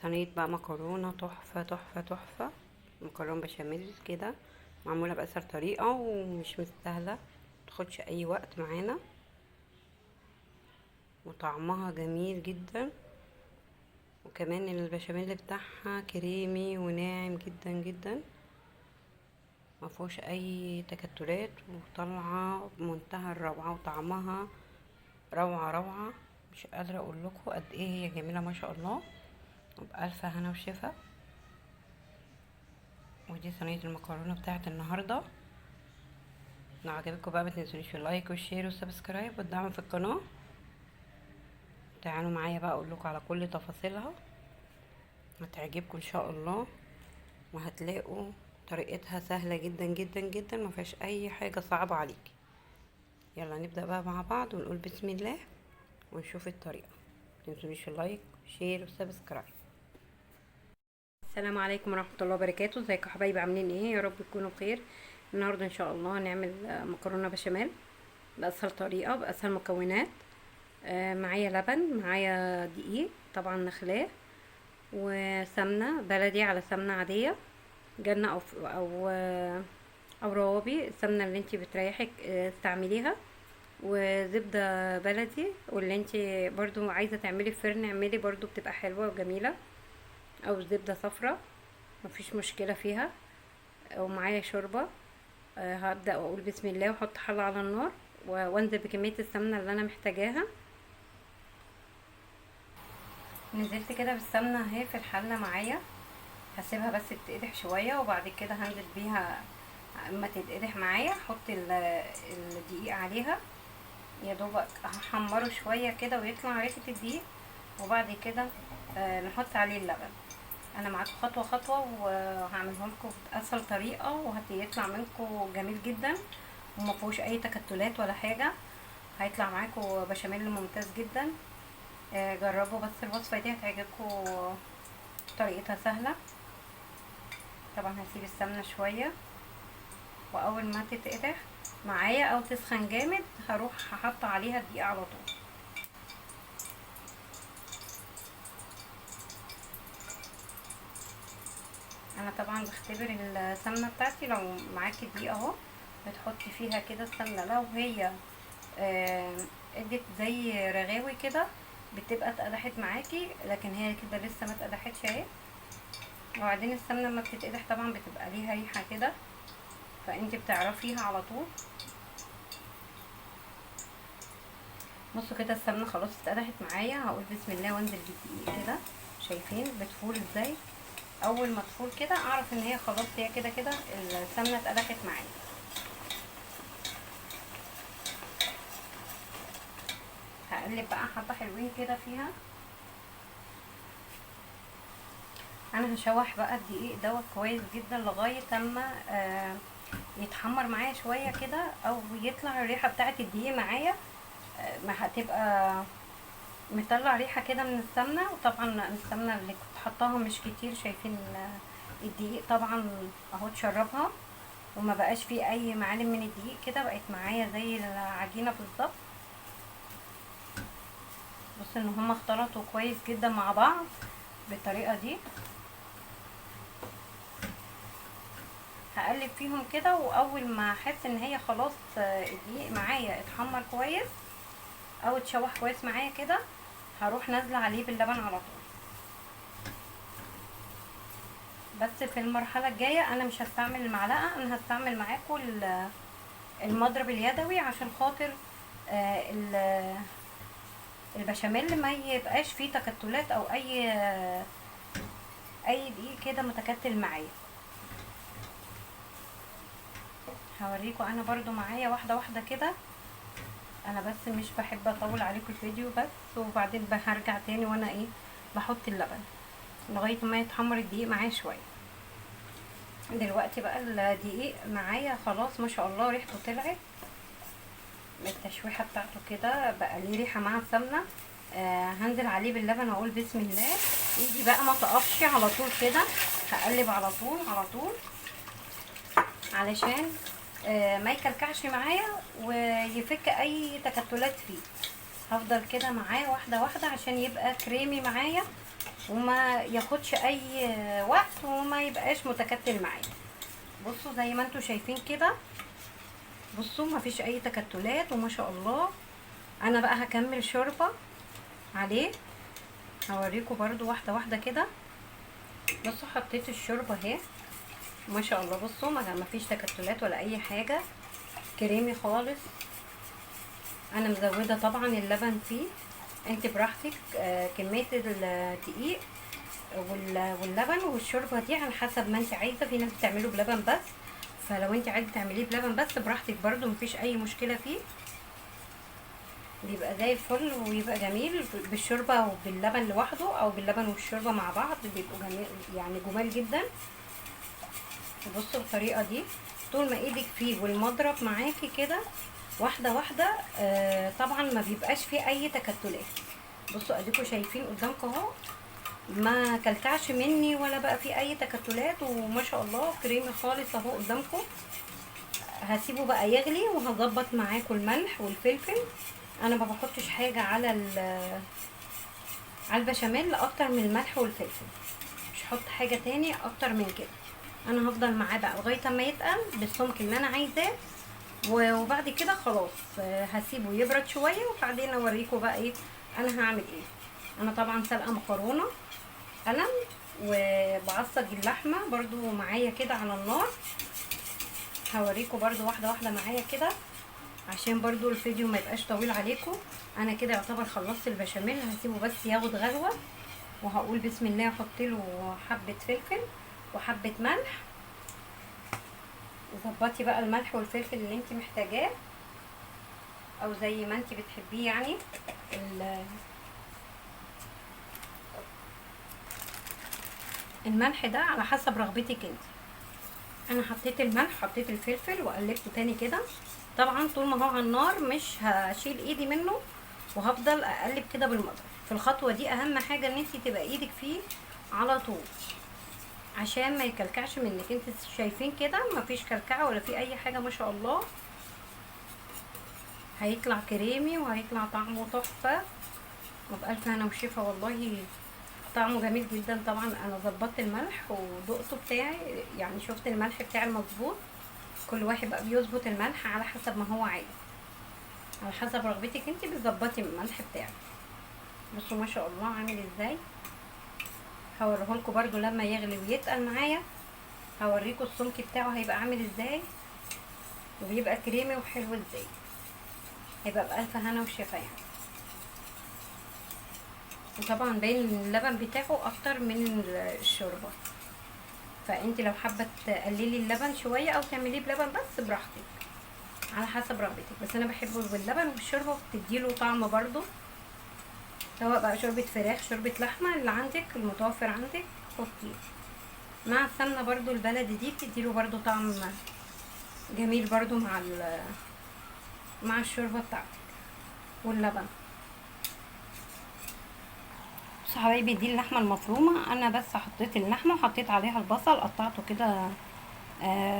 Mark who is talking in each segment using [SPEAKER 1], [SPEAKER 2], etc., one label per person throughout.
[SPEAKER 1] صينية بقى مكرونة تحفة تحفة تحفة. مكرونة بشاميل كده، معمولة بأسهل طريقة ومش مستاهلة، متاخدش أي وقت معانا، وطعمها جميل جدا. وكمان البشاميل بتاعها كريمي وناعم جدا جدا، مفهوش أي تكتلات، وطالعة بمنتهى الروعة، وطعمها روعة روعة. مش قادرة أقول لكم قد إيه هي جميلة ما شاء الله، وبألف هنا وشفا. ودي صينية المكرونة بتاعت النهاردة. لو عجبكم بقى متنسونيش اللايك والشير والسبسكرايب والدعم في القناة. تعالوا معايا بقى اقولكم على كل تفاصيلها، هتعجبكم ان شاء الله، وهتلاقوا طريقتها سهلة جدا جدا جدا، ما فيهاش اي حاجة صعبة عليكي. يلا نبدأ بقى مع بعض ونقول بسم الله ونشوف الطريقة. متنسونيش اللايك والشير والسبسكرايب. السلام عليكم ورحمة الله وبركاته. ازيكم يا حبايبي، عاملين ايه؟ يا رب تكونوا بخير. النهارده ان شاء الله هنعمل مكرونة بشاميل بأسهل طريقة بأسهل مكونات. معايا لبن، معايا دقيق طبعا نخلاه، وسمنة بلدي على سمنة عادية، جنة او روابي، السمنة اللي انتي بتريحك استعمليها، وزبدة بلدي، واللي انتي برضو عايزة تعملي في فرن اعملي برضو، بتبقى حلوة وجميلة، او زبدة صفرة مفيش مشكلة فيها. ومعايا شوربة. هبدأ واقول بسم الله واحط حلة على النار، وانزل بكمية السمنة اللي انا محتاجاها. نزلت كده بالسمنة اهي في الحلة معايا، هسيبها بس تتقدح شوية، وبعد كده هنزل بيها. اما تتقدح معايا احط الدقيق عليها، يا دوبك هحمره شوية كده ويطلع ريحة الدقيق، وبعد كده نحط عليه اللبن. انا معاكم خطوة خطوة، وهعملهم لكم باسهل طريقة، وهيطلع منكم جميل جدا، ومفيهوش اي تكتلات ولا حاجة. هيطلع معاكم بشاميل ممتاز جدا. جربوا بس الوصفة دي هتعجبكم، طريقتها سهلة. طبعا هسيب السمنة شوية، واول ما تتقدح معايا او تسخن جامد هروح هحط عليها الدقيق على طول. انا طبعا بختبر السمنة بتاعتي، لو معاكي دقيق اهو بتحطي فيها كده السمنة، لو هي ادت زي رغاوي كده بتبقى اتقدحت معاكي، لكن هي كده لسه ما اتقدحتش اهي. وبعدين السمنة لما بتتقدح طبعا بتبقى ليها ريحة كده، فانت بتعرفيها على طول. بصوا كده السمنه خلاص اتقدحت معايا، هقول بسم الله وانزل بالدقيق كده. شايفين بتفور ازاي؟ اول ما تفور كده اعرف ان هي خلاص، هي كده كده السمنه اتقدحت معايا. هقلب بقى حبه حلوين كده فيها. انا هشوح بقى الدقيق دوت كويس جدا لغايه اما يتحمر معايا شويه كده، او يطلع الريحه بتاعه الدقيق معايا. ما هتبقى مطلع ريحه كده من السمنه، وطبعا السمنه اللي كنت حطاها مش كتير. شايفين الدقيق طبعا اهو اتشربها، وما بقاش فيه اي معالم من الدقيق كده، بقت معايا زي العجينه بالظبط. بص ان هما اختلطوا كويس جدا مع بعض بالطريقه دي. هقلب فيهم كده، واول ما احس ان هي خلاص الدقيق معايا اتحمر كويس او اتشوح كويس معايا كده، هروح نازله عليه باللبن على طول. بس في المرحله الجايه انا مش هستعمل المعلقه، انا هستعمل معاكم المضرب اليدوي، عشان خاطر البشاميل ما يبقاش فيه تكتلات او اي دقيق كده متكتل معايا. هوريكم انا برضو معايا واحده واحده كده، انا بس مش بحب اطول عليكم الفيديو بس، وبعدين هرجع تاني وانا بحط اللبن لغايه ما يتحمر الدقيق معايا شويه. دلوقتي بقى الدقيق معايا خلاص ما شاء الله ريحته طلعت التشويحه بتاعته كده، بقى ليه ريحه مع السمنه. هنزل عليه باللبن واقول بسم الله. ايدي بقى ما تقفش على طول كده، هقلب على طول على طول علشان ما يكلكعش معايا ويفك اي تكتلات فيه. هفضل كده معاه واحده واحده عشان يبقى كريمي معايا وما ياخدش اي وقت وما يبقاش متكتل معايا. بصوا زي ما انتوا شايفين كده، بصوا مفيش اي تكتلات وما شاء الله. انا بقى هكمل شوربه عليه، هوريكم برضو واحده واحده كده. بصوا حطيت الشوربه اهي ما شاء الله. بصوا ما فيش تكتلات ولا اي حاجه، كريمي خالص. انا مزوده طبعا اللبن فيه، انت براحتك. كميه الدقيق واللبن والشوربه دي على حسب ما انت عايزه. في ناس بتعمله بلبن بس، فلو انت عايزه تعمليه بلبن بس براحتك برضو، مفيش اي مشكله فيه، بيبقى زي الفل ويبقى جميل. بالشوربه وباللبن لوحده او باللبن والشوربه مع بعض بيبقوا جميل، يعني جمال جدا. بصوا الطريقه دي طول ما ايدك فيه والمضرب معاكي كده واحده واحده، طبعا ما بيبقاش فيه اي تكتلات. بصوا اديكوا شايفين قدامكم اهو، ما كلكعش مني ولا بقى فيه اي تكتلات، وما شاء الله كريمي خالص اهو قدامكم. هسيبه بقى يغلي وهظبط معاكم الملح والفلفل. انا ما بحطش حاجه على البشاميل اكتر من الملح والفلفل، مش هحط حاجه تاني اكتر من كده. انا هفضل معاه بقى لغايه ما يتقل بالسمك اللي انا عايزاه، وبعد كده خلاص هسيبه يبرد شويه وبعدين اوريكم بقى ايه انا هعمل ايه. انا طبعا سلقه مكرونه قلم وبعصج اللحمه برضو معايا كده على النار. هوريكم برضو واحده واحده معايا كده عشان برضو الفيديو ما يبقاش طويل عليكم. انا كده يعتبر خلصت البشاميل، هسيبه بس ياخد غلوه وهقول بسم الله، احط له حبه فلفل وحبه ملح. ظبطي بقى الملح والفلفل اللي انت محتاجاه او زي ما انت بتحبيه، يعني الملح ده على حسب رغبتك انت. انا حطيت الملح حطيت الفلفل وقلبته تاني كده. طبعا طول ما هو على النار مش هشيل ايدي منه وهفضل اقلب كده بالمضرب. في الخطوه دي اهم حاجه ان انت تبقى ايدك فيه على طول عشان ما يكلكعش منك. انت شايفين كده مفيش كلكعه ولا في اي حاجه ما شاء الله. هيطلع كريمي وهيطلع طعمه تحفه وبألف هنا وشفا. والله طعمه جميل جدا. طبعا انا ظبطت الملح ودقته بتاعي، يعني شفت الملح بتاعي المظبوط. كل واحد بقى بيظبط الملح على حسب ما هو عايز، على حسب رغبتك انت بتظبطي الملح بتاعك. بصوا ما شاء الله عامل ازاي. هوريهولكوا برضو لما يغلي ويتقل معايا، هوريكوا السمك بتاعه هيبقى عامل ازاي وبيبقى كريمي وحلو ازاي. هيبقى بألف هنا وشفا يعني. وطبعا باين اللبن بتاعه اكتر من الشوربه، فانت لو حابه تقللي اللبن شويه او تعمليه بلبن بس براحتك على حسب رغبتك. بس انا بحبه باللبن والشوربه بتديله طعم برضو، سواء بقى شوربه فراخ شوربه لحمه اللي عندك المتوفر عندك حطيه مع السمنه برضو البلدي دي بتديله برضو طعم جميل برضو مع الشوربه بتاعتك واللبن. بصوا حبايبي دي اللحمه المفرومه. انا بس حطيت اللحمه وحطيت عليها البصل قطعته كده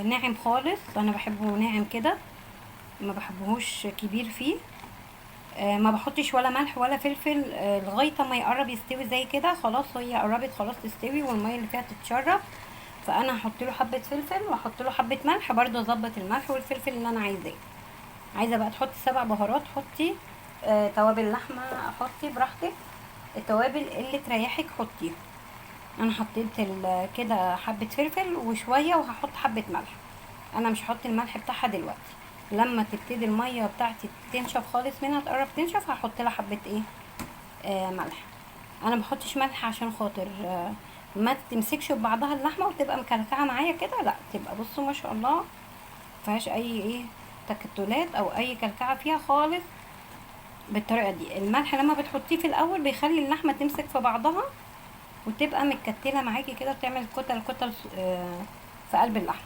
[SPEAKER 1] ناعم خالص. انا بحبه ناعم كده، ما بحبهوش كبير فيه. ما بحطش ولا ملح ولا فلفل لغايه ما يقرب يستوي زي كده. خلاص هي قربت خلاص تستوي والميه اللي فيها تتشرب، فانا هحط له حبه فلفل واحط له حبه ملح برضو، اظبط الملح والفلفل اللي انا عايزاه. عايزه بقى تحطي 7 بهارات حطي، توابل لحمه حطي براحتك، التوابل اللي تريحك حطيها. انا حطيت كده حبه فلفل وشويه وهحط حبه ملح. انا مش هحط الملح بتاعها دلوقتي، لما تبتدي الميه بتاعتي تنشف خالص منها تقرب تنشف هحط لها حبه ايه ملح. انا ما بحطش ملح عشان خاطر ما تمسكش ببعضها اللحمه وتبقى مكلكعه معايا كده، لا تبقى بصوا ما شاء الله مفيهاش اي تكتلات او اي كلكعه فيها خالص. بالطريقه دي الملح لما بتحطيه في الاول بيخلي اللحمه تمسك في بعضها وتبقى متكتله معاكي كده وتعمل كتل كتل في قلب اللحمه.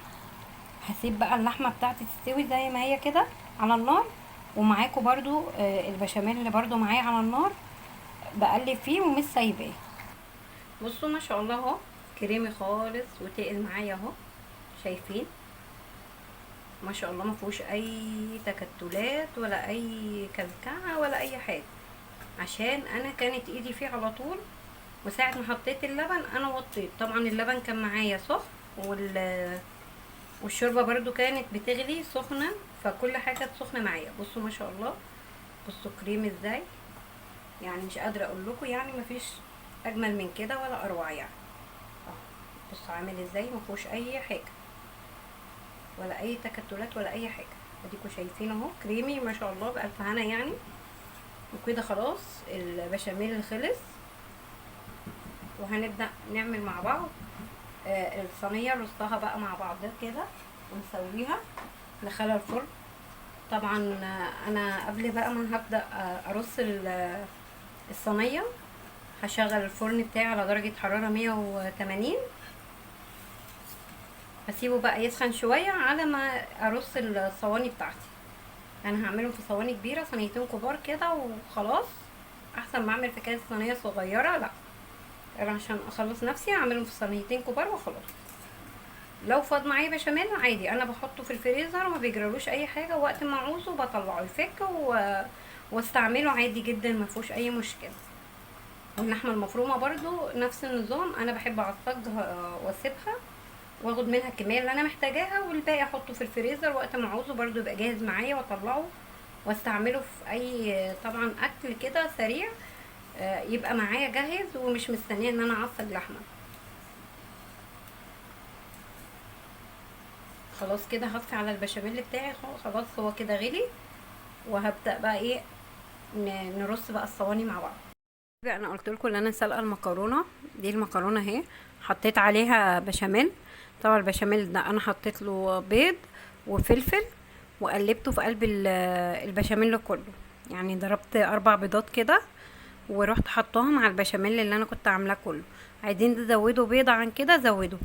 [SPEAKER 1] هسيب بقى اللحمه بتاعتي تستوي زي ما هي كده على النار، ومعاكم برضو البشاميل اللي برضو معايا على النار بقلب فيه ومش سايباه. بصوا ما شاء الله اهو كريمي خالص وتقل معايا اهو، شايفين ما شاء الله ما فيهوش اي تكتلات ولا اي كلكعه ولا اي حاجه، عشان انا كانت ايدي فيه على طول وساعة ما حطيت اللبن انا وطيت. طبعا اللبن كان معايا سخن والشوربة برضو كانت بتغلي سخنة، فكل حاجة كانت سخنة معايا. بصوا ما شاء الله، بصوا كريم ازاي، يعني مش قادرة اقول لكم، يعني مفيش اجمل من كده ولا اروع يعني. بصوا عامل ازاي، مفيهوش اي حاجة ولا اي تكتلات ولا اي حاجة. اديكوا شايفين اهو كريمي ما شاء الله بألف هنا يعني. وكده خلاص البشاميل خلص، وهنبدأ نعمل مع بعض الصينية. نرصها بقى مع بعض كده ونسويها، ندخلها الفرن. طبعا انا قبل بقى ما هبدأ ارص الصينية، هشغل الفرن بتاعي على درجة حرارة 180، هسيبه بقى يسخن شوية على ما ارص الصواني بتاعتي. انا هعملهم في صواني كبيرة، صينيتين كبار كده وخلاص، احسن ما اعمل في كاس صينية صغيرة. لا، انا عشان اخلص نفسي هعملهم في صينيتين كبار وخلاص. لو فاض معايا بشاميل عادي انا بحطه في الفريزر وما بيجرالوش اي حاجه، وقت ما اعوزه بطلعه يفك واستعمله عادي جدا، ما فيهوش اي مشكله. واللحمه المفرومه برضو نفس النظام، انا بحب اعصجها واسيبها واخد منها الكميه اللي انا محتاجاها، والباقي احطه في الفريزر وقت ما اعوزه برضو يبقى جاهز معايا، واطلعه واستعمله في اي طبعا اكل كده سريع، يبقى معايا جاهز ومش مستنيه ان انا اعصج لحمه. خلاص كده هطفي على البشاميل بتاعي، خلاص هو كده غلي، وهبدأ بقى ايه نرص بقى الصواني مع بعض. انا قلت لكم ان انا سلقه المكرونه دي. المكرونه اهي حطيت عليها بشاميل. طبعا البشاميل ده انا حطيت له بيض وفلفل وقلبته في قلب البشاميل كله، يعني ضربت 4 بيضات كده ورحت حطاهم على البشاميل اللي انا كنت عاملاه كله. عايزين تزودوا بيض عن كده زودوا،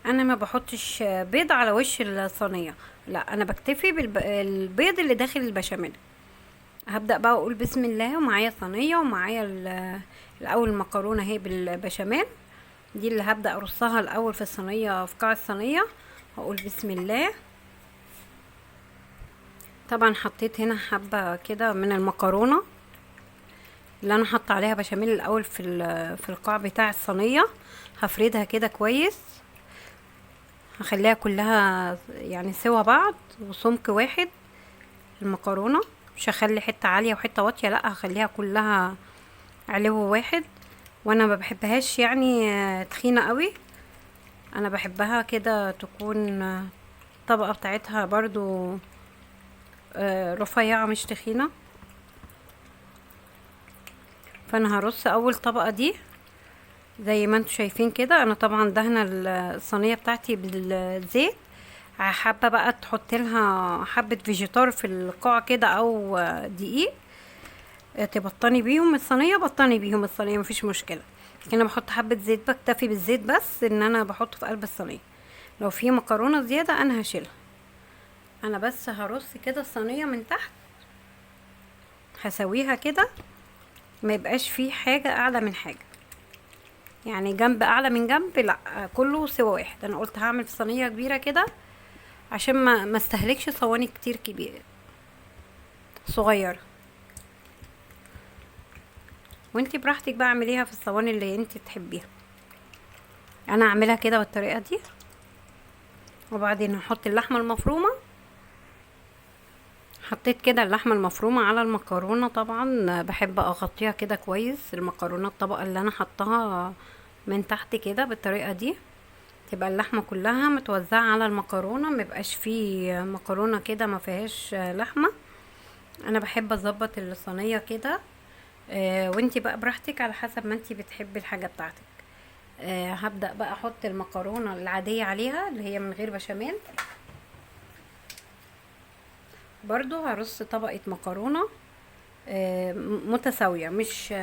[SPEAKER 1] انا ما بحطش بيض على وش الصينيه، لا انا بكتفي بالبيض اللي داخل البشاميل. هبدأ بقى اقول بسم الله، ومعايا صينيه ومعايا الاول المكرونه اهي بالبشاميل، دي اللي هبدأ ارصها الاول في الصينيه في قاع الصينيه. هقول بسم الله. طبعا حطيت هنا حبه كده من المكرونه اللي انا حاطه عليها بشاميل الاول في القاع بتاع الصينيه. هفردها كده كويس، هخليها كلها يعني سوا بعض وسمك واحد. المكرونه مش هخلي حته عاليه وحته واطيه، لا هخليها كلها علو واحد. وانا ما بحبهاش يعني تخينه قوي، انا بحبها كده تكون الطبقه بتاعتها برضو رفيعه مش تخينه. فانا هرص اول طبقه دي زي ما انتم شايفين كده. انا طبعا دهنه الصينيه بتاعتي بالزيت. حابه بقى تحط لها حبه فيجيتار في القاع كده او دقيق تبطني بيهم الصينيه، بطني بيهم الصينيه مفيش مشكله. لكن انا بحط حبه زيت، بكتفي بالزيت بس ان انا بحطه في قلب الصينيه. لو في مكرونه زياده انا هشيلها. انا بس هرص كده الصينيه من تحت، هسويها كده ما يبقاش فيه حاجه اعلى من حاجه، يعني جنب اعلى من جنب، لا كله سوا واحد. انا قلت هعمل في صينيه كبيره كده عشان ما استهلكش صواني كتير كبيره صغيره. وانتي براحتك بقى اعمليها في الصواني اللي انتي تحبيها. انا اعملها كده بالطريقه دي، وبعدين هحط اللحمه المفرومه. حطيت كده اللحمه المفرومه على المكرونه. طبعا بحب اغطيها كده كويس المكرونه، الطبقه اللي انا حطاها من تحت كده بالطريقه دي، تبقى اللحمه كلها متوزعه على المكرونه، ميبقاش فيه مكرونه كده ما فيهاش لحمه. انا بحب اظبط الصينيه كده. وانتي بقى براحتك على حسب ما انتي بتحبي الحاجه بتاعتك. هبدأ بقى احط المكرونه العاديه عليها اللي هي من غير بشاميل. برضو هرص طبقه مكرونه متساويه، مش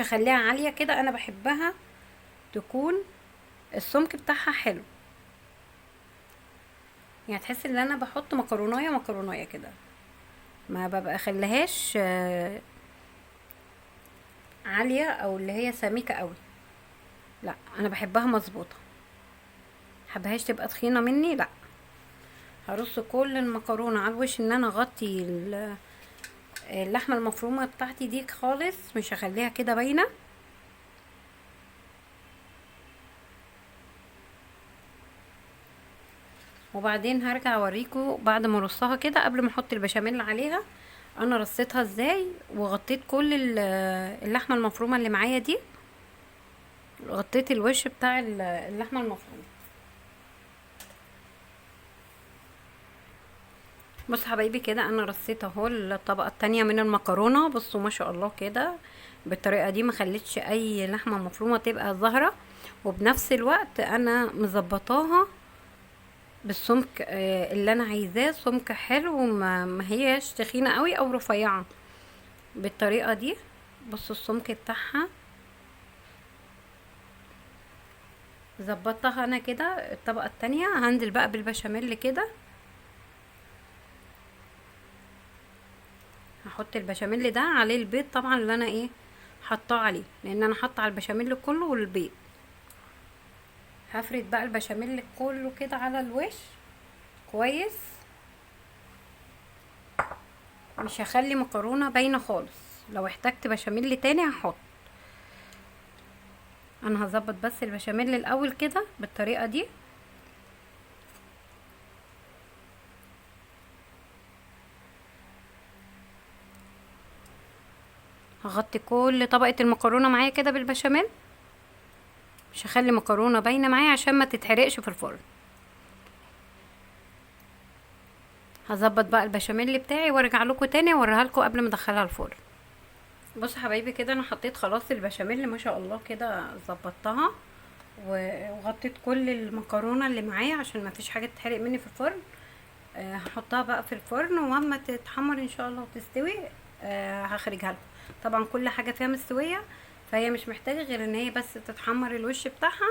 [SPEAKER 1] هخليها عاليه كده، انا بحبها تكون السمك بتاعها حلو، يعني تحس ان انا بحط مكرونايه مكرونايه كده، ما ببقى خليهاش عاليه او اللي هي سميكه قوي، لا انا بحبها مظبوطه، محبهاش تبقى تخينه مني. لا، هرص كل المكرونه على الوش ان انا اغطي اللحمه المفرومه بتاعتي دي خالص، مش هخليها كده باينه. وبعدين هرجع اوريكم بعد ما ارصها كده قبل ما احط البشاميل عليها انا رصيتها ازاي، وغطيت كل اللحمه المفرومه اللي معايا دي، غطيت الوش بتاع اللحمه المفرومه. بص حبايبي كده انا رصيت اهو الطبقه التانية من المكرونه. بصوا ما شاء الله كده بالطريقه دي ما خليتش اي لحمه مفرومه تبقى ظاهره، وبنفس الوقت انا مظبطاها بالسمك اللي انا عايزاه، سمك حلو ما هياش تخينه قوي او رفيعه بالطريقه دي. بصوا السمك بتاعها ظبطتها انا كده. الطبقه التانية هنزل بقى بالبشاميل كده، هحط البشاميل ده عليه البيض طبعا اللي انا ايه حطاه عليه، لان انا حاطه على البشاميل كله والبيض. هفرد بقى البشاميل كله كده على الوش كويس، مش هخلي مكرونه باينه خالص، لو احتجت بشاميل تاني هحط. انا هظبط بس البشاميل الاول كده بالطريقه دي. هغطي كل طبقه المكرونه معايا كده بالبشاميل، مش هخلي مكرونه باينه معايا عشان ما تتحرقش في الفرن. هظبط بقى البشاميل بتاعي وارجع لكم تاني اوريها لكم قبل ما ادخلها الفرن. بصوا حبايبي كده انا حطيت خلاص البشاميل ما شاء الله كده ظبطتها، وغطيت كل المكرونه اللي معايا عشان ما فيش حاجه تتحرق مني في الفرن. هحطها بقى في الفرن واما تتحمر ان شاء الله وتستوي هخرجها لكم. طبعا كل حاجه فيها مستويه، فهي مش محتاجه غير ان هي بس تتحمر الوش بتاعها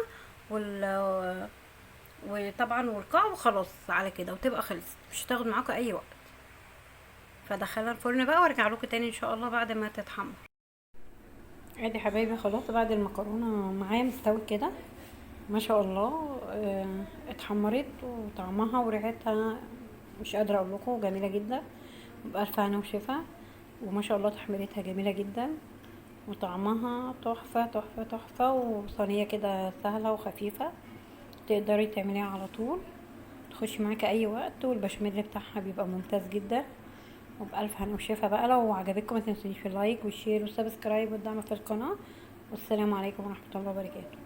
[SPEAKER 1] وطبعا والقاع وخلاص على كده وتبقى خلصت، مش هتاخد معاكم اي وقت. فدخلها الفرن بقى وارجع لكم تاني ان شاء الله بعد ما تتحمر. ادي حبايبي خلاص بعد المكرونه معايا مستوي كده ما شاء الله. اتحمرت وطعمها وريحتها مش قادره اقول لكم جميله جدا، بألف هنا وشفا. وما شاء الله تحميرتها جميله جدا وطعمها تحفه تحفه تحفه، وصينيه كده سهله وخفيفه تقدري تعمليها على طول، تخش معاكي اي وقت، والبشاميل بتاعها بيبقى ممتاز جدا. وبألف هنا وشفا بقى. لو عجبتكم ما تنسونيش في اللايك والشير والسبسكرايب والدعم في القناه. والسلام عليكم ورحمه الله وبركاته.